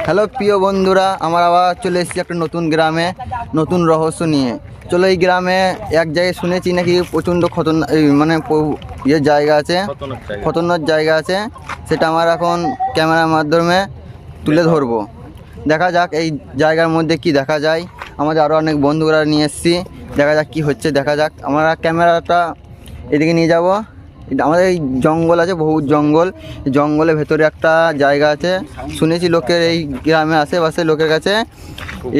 Hello প্রিয় বন্ধুরা, আমার আবার চলে এসেছি একটা নতুন গ্রামে, নতুন রহস্য নিয়ে। চলো, এই গ্রামে এক জায়গায় শুনেছি নাকি প্রচণ্ড খতরনাক মানে জায়গা আছে, খতরনাক জায়গা আছে। সেটা আমার এখন ক্যামেরার মাধ্যমে তুলে ধরবো। দেখা যাক এই জায়গার মধ্যে কি দেখা যায়। আমাদের আরও অনেক বন্ধুরা নিয়ে এসেছি, দেখা যাক কি হচ্ছে। দেখা যাক, আমরা ক্যামেরাটা এদিকে নিয়ে যাব। আমাদের এই জঙ্গল আছে, বহুত জঙ্গল। জঙ্গলের ভেতরে একটা জায়গা আছে। শুনেছি লোকের, এই গ্রামে আশেপাশে লোকের কাছে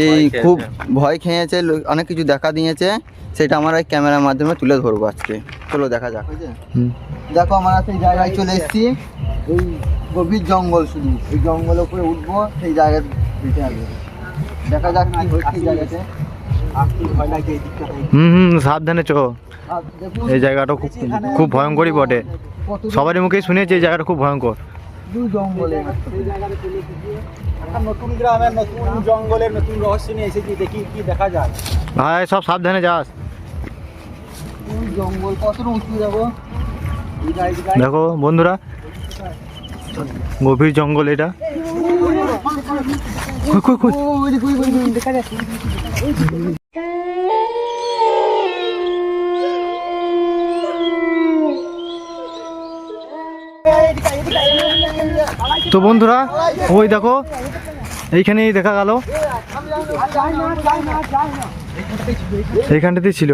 এই খুব ভয় খেয়েছে, অনেক কিছু দেখা দিয়েছে। সেটা আমরা এই ক্যামেরার মাধ্যমে তুলে ধরবো আজকে। চলো দেখা যাক। দেখো, আমরা সেই জায়গায় চলে এসেছি। এই গভীর জঙ্গল, শুধু এই জঙ্গলের উপরে উঠবো, সেই জায়গায় দিতে হবে। দেখা যাক কি হচ্ছে জায়গাতে। সাবধানে চো। এই জায়গাটা খুব খুব ভয়ঙ্করই বটে, সবারই মুখে শুনেছি এই জায়গাটা খুব ভয়ঙ্কর। নতুন গ্রামের নতুন জঙ্গলের নতুন রহস্য নিয়ে এসেছি, দেখি কি দেখা যায়। ভাই সব সাবধানে যাস। জঙ্গল কতটা উঁচু যাবো দেখো বন্ধুরা, গভীর জঙ্গল এটা। দেখা যাচ্ছে। তো বন্ধুরা, ওই দেখো এইখানেই দেখা গেল, এইখানটাতেই ছিল।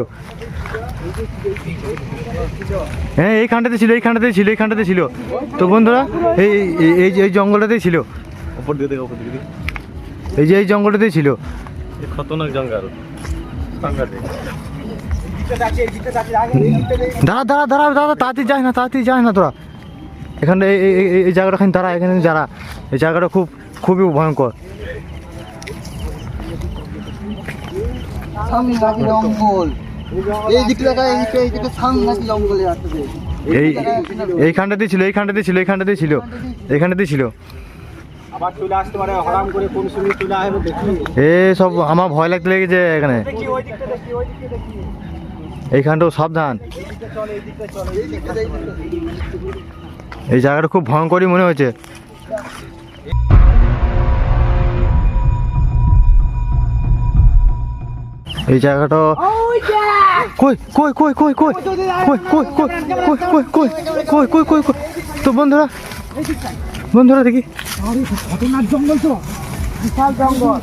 হ্যাঁ, এইখানটাতে ছিল, এইখানটাতেই ছিল, এইখানটাতে ছিল। তো বন্ধুরা, এই এই এই জঙ্গলটাতেই ছিল। এই যে এই জঙ্গলটাতেই ছিল। খতরনাক জঙ্গল। দাঁড়া দাঁড়া দাঁড়া দাঁড়া, তাড়াতাড়ি যাস না, তাড়াতাড়ি যাস না তোরা। এখানটা এই জায়গাটা খানি দাঁড়া, এখানে যারা, এই জায়গাটা খুবই ভয়ঙ্কর। জঙ্গল, এই দিকটা জঙ্গলে আছে। এইখানটাতেই ছিল, এইখানটাতেই ছিল, এইখানটাতেই ছিল, এইখানটাতেই ছিল। আবার চলে আসতে পারে, হরাম করে কোন সময় চলে আসবে দেখি। সব আমার ভয় লাগতে লেগেছে এখানে। এইখানটাও সাবধান। এই জায়গাটা খুব ভয়ঙ্করই মনে হয়েছে। এই জায়গাটা কই কই কই কই কই কই কই কই কই কই কই কই কই কই। তো বন্ধুরা, বন্ধুরা দেখি, খতরনাক জঙ্গল তো, বিশাল জঙ্গল।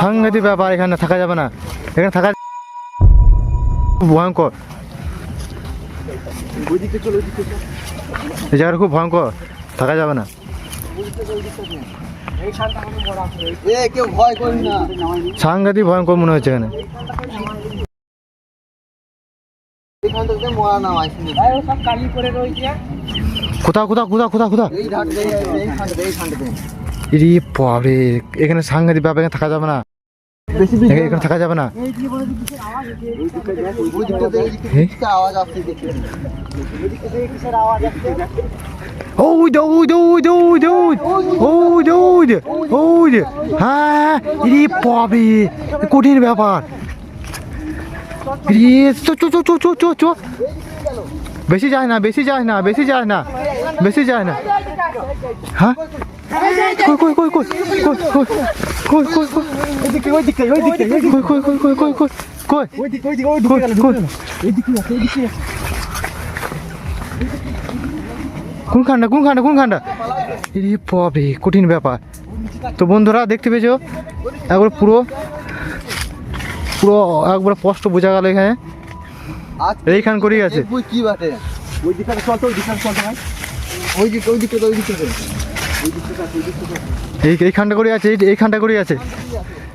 সাংঘাতিক ব্যাপার, এখানে থাকা যাবে না, এখানে থাকা ভয়ঙ্কর। এই জায়গাটা খুব ভয়ঙ্কর, থাকা যাবে না। সাংঘাতিক ভয়ঙ্কর মনে হচ্ছে এখানে। কোথাও কোথাও কোথাও কোথাও কোথাও বাবরে, এখানে সাংঘাতিক ব্যাপার, এখানে থাকা যাবে না, এখানে থাকা যাবে না। ওই দে ওই দে ওই দে ওই দে ওই দে ওই দে ওই দে। হ্যাঁ, রে বাবরে, কঠিন ব্যাপার। চো চো চো চো চো চো। বেশি যায় না, বেশি যায় না, বেশি যায় না, বেশি যায় না। হ্যাঁ, কই কই কই কই কই কই কই কই কই ওইদিকে ওইদিকে ওইদিকে কই কই কই কই কই কই কই ওইদিকে ওইদিকে ওইদিকে গেল, ওইদিকে ওইদিকে। কোনখানটা কোনখানটা কোনখানটা? রে বাপরে, কঠিন ব্যাপার। তো বন্ধুরা দেখতে পেয়েছো, একবার পুরো পুরো একবার স্পষ্ট বোঝা গেল এখানে এইখান করেই আছে। কি বাটে ওইদিকে চল, তো ওইদিকে চল ভাই, ওইদিকে ওইদিকে ওইদিকে এইখানটা করেই আছে, এইখানটা করেই আছে,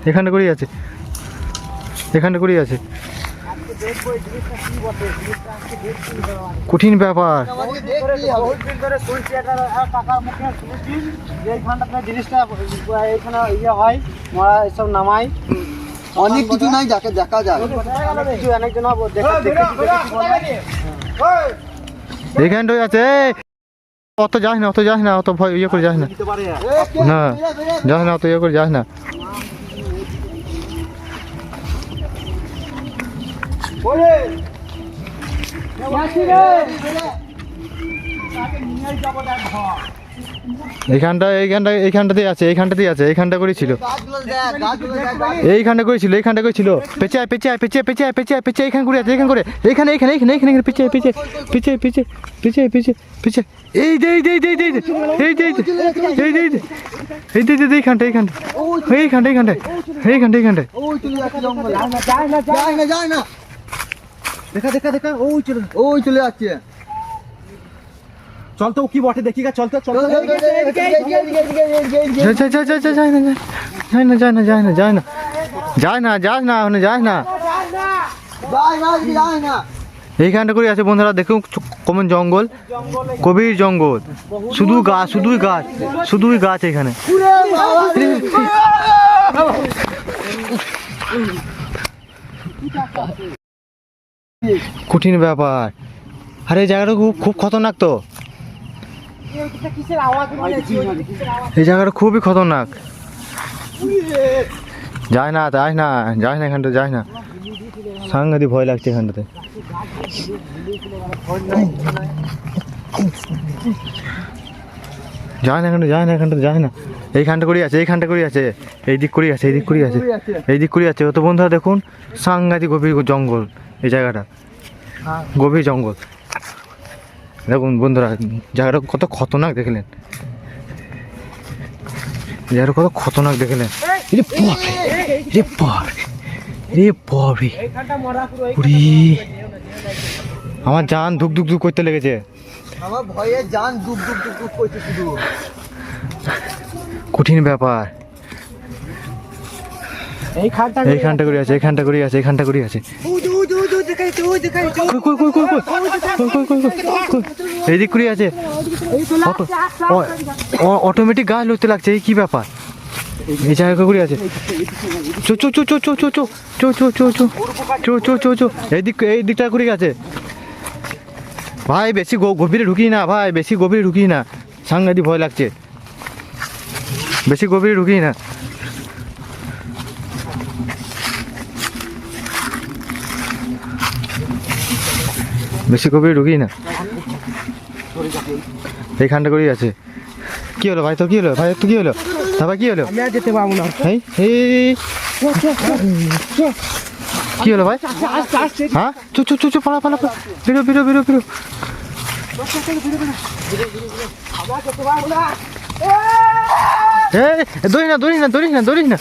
এখানটা করেই আছে, এখানটা করেই আছে। কঠিন ব্যাপার। অনেক কিছু নাই, যাকে দেখা যায়। এইখানটাই আছে। অত যাস না, অত যাস না, অত ভয় ইয়ে করে যাস না, না যাস না, অত ইয়ে করে যাস না। এইখানটাতেই আছে, এইখানটা করেছিল, এইখানটা করেছিল পেঁচায় এইখান করে আছে, এইখানে পেঁচায় এই যে এইখানটায় ওই চলে যাচ্ছে জঙ্গলে। যায় না দেখা ওই চলে যাচ্ছে। চল তো, ও কি বটে দেখি গা, চল তো যায় না এইখানটা করে আছে বন্ধুরা। দেখুন কেমন জঙ্গল, গভীর জঙ্গল, শুধুই গাছ এখানে। কঠিন ব্যাপার। আরে এই জায়গাটা খুব খতরনাক তো, এই জায়গাটা খুবই খতরনাক। যায় না এখানটা, যায় না, সাংঘাতিক ভয় লাগছে এখানটাতে। যায় না এইখানটা করে আছে, এই দিক করে আছে। ও তো বন্ধুরা দেখুন সাংঘাতিক গভীর জঙ্গল, এই জায়গাটা গভীর জঙ্গল। দেখুন বন্ধুরা জায়গাটা কত খতরনাক দেখলেন, আমার জান ধুক করতে লেগেছে, আমার ভয়ে জান দুক করছে শুধু। কঠিন ব্যাপার। এইখানটা করে আছে এইদিক করে আছে। অটোমেটিক গাছ লড়তে লাগছে, এই কি ব্যাপার? এই জায়গা করে আছে। এই দিকটা করে গেছে ভাই। বেশি গভীরে ঢুকি না ভাই, সাংঘাতিক ভয় লাগছে, বেশি গভীরে ঢুকি না। এইখানটা করেই আছে। কি হলো ভাই, তো কি হলো? তারপর কি হলো? আমি আর যেতে পারবো না। কি হলো ভাই? হ্যাঁ চু পালা বেরো। দৌড়িস না।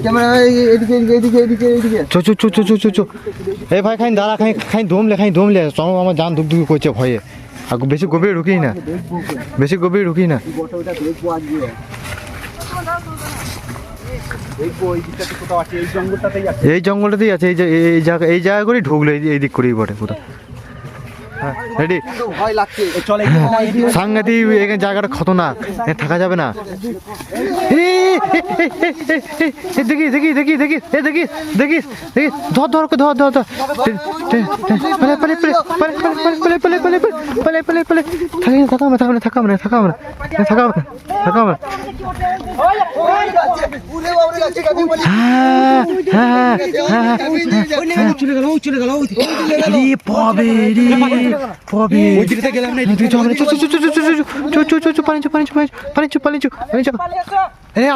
ক্যামেরা এদিকে চো এই ভাই খাই দাঁড়া, খাই দমলে চলো, আমার জান ধুক করছে ভয়ে। আর বেশি গভীরে ঢুকি না। এই জঙ্গলটাতেই আছে, এই জায়গা করে ঢুকলো, এই দিক করেই বটে কোথাও। রেডি? ভয় লাগছে। সাংঘাতিক এখানে জায়গাটা খতরনাক, থাকা যাবে না। দেখি ধর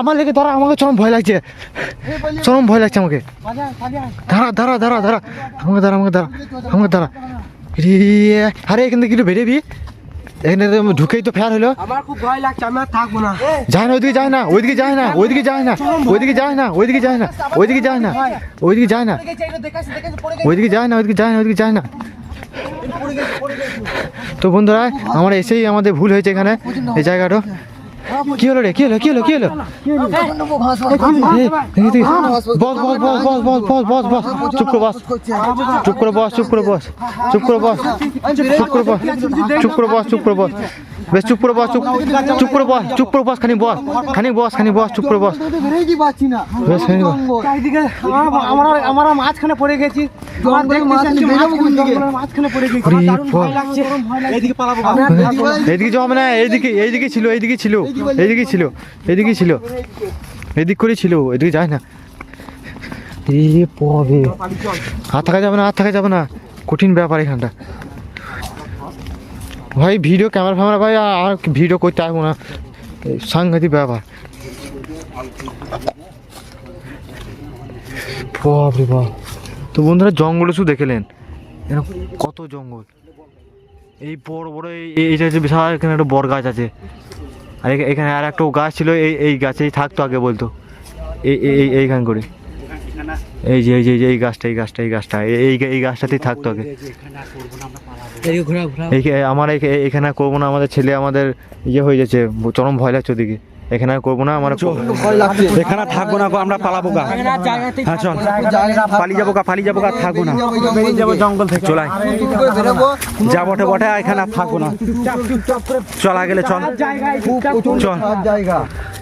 আমার লেগে ধরা, আমাকে চরম ভয় লাগছে আমাকে। দাঁড়া আমাকে দাঁড়া। আরে এখান থেকে বেরোবি, এখানে ঢুকেই তো ফেয়ার হলো। আমার খুব ভয় লাগছে, আমি আর থাকবো না। ওইদিকে যায় না তো বন্ধুরা আমরা এসেই আমাদের ভুল হয়েছে এখানে, এই জায়গাটা। কি হলো রে? কি হলো? বস চুপ করে বস। বেশ চুপ করে বস, খানি বস, চুপ করে বস। বেশ আমার মাঝখানে পড়ে গেছি, মাঝখানে পড়ে গেছি। এইদিকে যাওয়া মানে এইদিকে ছিল, এদিক করে ছিল, এদিকে যায় না। এ পবে হাত থাকা যাবে না, হাত থাকা যাবে না, কঠিন ব্যাপার এখানটা ভাই। ভিডিও ক্যামেরা ফ্যামেরা ভাই আর ভিডিও করতে আসবো না, সাংঘাতিক ব্যাপার। বাপরে বাপ। তো বন্ধুরা জঙ্গলে শুধু দেখলেন এরকম কত জঙ্গল, এই বড় বড় এইটা হচ্ছে বিশাল, এখানে একটা বড় গাছ আছে, আর এখানে আর একটা গাছ ছিল, এই গাছেই থাকতো আগে বলতো, এইখান করে এই যে এই গাছটা এই গাছটাতেই থাকতো আগে। আমার এখানে করবো না, আমাদের ছেলে আমাদের ইয়ে হয়ে যাচ্ছে, চরম ভয় লাগছে ওদিকে, এখানে আর করবো না, আমার এখানে থাকবো না, আমরা পালাবো গা। হ্যাঁ চল, পালিয়ে যাবো গা, থাকবো না, বেরিয়ে যাবো জঙ্গল থেকে। চলাই যা বটে বটে, এখানে আর থাকবো না, চলা গেলে চল, চল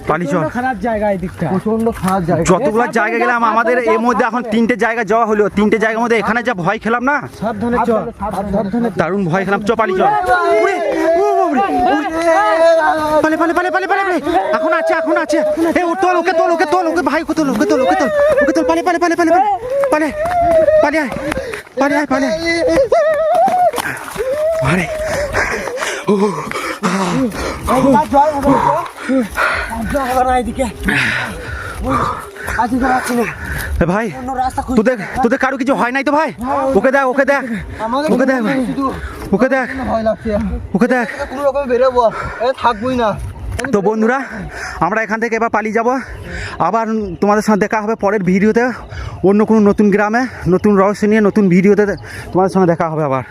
পালি, চল। প্রচন্ড খারাপ জায়গা, যতগুলো জায়গা গেলাম, আমাদের এর মধ্যে এখন 3টে জায়গা যাওয়া হলো, 3টে জায়গার মধ্যে এখানে যা ভয় খেলাম না, দারুণ ভয় খেলাম। চ পালি, চল। পালে পালে পালে পালে পালে, এখন আছে, এখন আছে। এ ও তোল, ওকে তোল, ওকে তোল, ওকে ভাই, ওকে তোল, ওকে তোল, ওকে তোল, ওকে তোল, পালে পালে পালে পালে পালে পালে পালে আয়, পালে আয়, পালে আরে ভাই, তোদের কারো কিছু হয় নাই তো ভাই? ওকে দেখ, ওকে দেখ, ওকে দেখ, ওকে দেখ, ভয় লাগছে, ওকে দেখ। কোনো রকম বেরোবো, থাকবোই না। তো বন্ধুরা, আমরা এখান থেকে এবার পালিয়ে যাব, আবার তোমাদের সঙ্গে দেখা হবে পরের ভিডিওতে, অন্য কোনো নতুন গ্রামে নতুন রহস্য নিয়ে নতুন ভিডিওতে তোমাদের সঙ্গে দেখা হবে আবার।